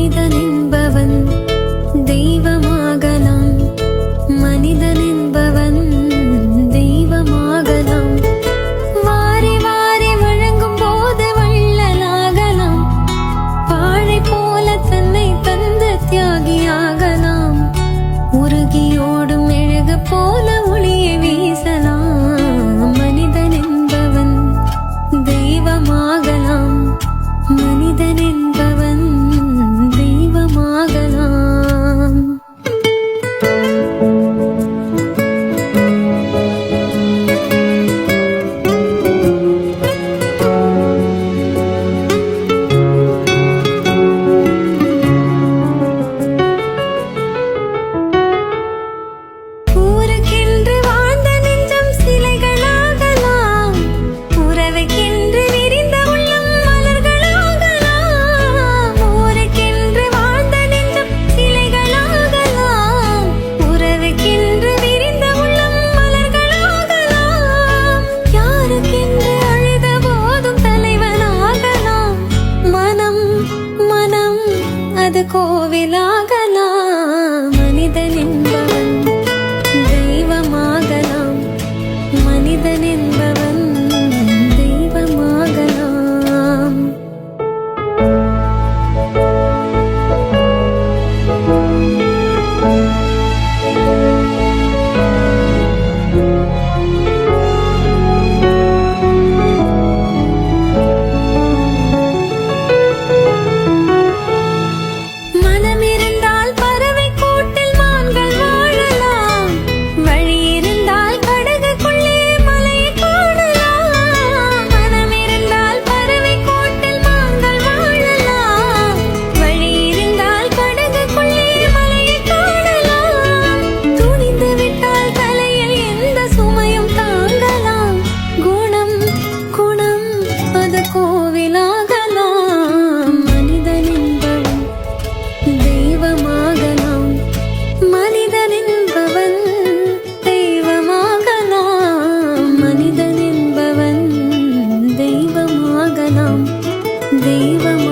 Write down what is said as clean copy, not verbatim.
மனிதன் என்பவன் தெய்வமாகலாம். மனிதன் என்பவன் தெய்வமாகலாம். வாரி வாரி வழங்கும் போது வள்ளலாகலாம். வாழை போல தன்னை தந்து தியாகியாகலாம். உருகியோடும் மெழுகு போல ஒளியை வீசலாம். மனிதன் என்பவன் தெய்வமாகலாம். மனிதன் என்பவன் தெய்வமாகலாம். ஊருக்கென்று வாழ்ந்த நெஞ்சம் சிலைகளாகலாம். உறவுக்கென்று விரிந்த உள்ளம் மலர்களாகலாம். ஊருக்கென்று வாழ்ந்த நெஞ்சம் சிலைகளாகலாம். உறவுக்கென்று விரிந்த உள்ளம் மலர்களாகலாம். யாருக்கென்று அழுத போதும் தலைவனாகலாம். மனம் மனம் அது கோவிலாகலாம். மனிதன் என்பவன் தெய்வமாகலாம். மனிதன் என்பவன் தெய்வமாகலாம். மனம் இருந்தால் பறவை கூட்டில் மான்கள் வாழலாம். வழி இருந்தால் படகுக்குள்ளே மலையை காணலாம். மனம் இருந்தால் பறவை கூட்டில் மான்கள் வாழலாம். வழி இருந்தால் படகுக்குள்ளே மலையை காணலாம். துணிந்து விட்டால் தலையில் எந்த சுமையும் தாங்கலாம். குணம் குணம் அது கோவிலாகலாம். மனிதன் என்பவன் தெய்வமாகலாம். மனிதன் என்பவன் தெய்வமாகலாம். மனிதன் என்பவன் தெய்வமாகலாம். தெய்வம்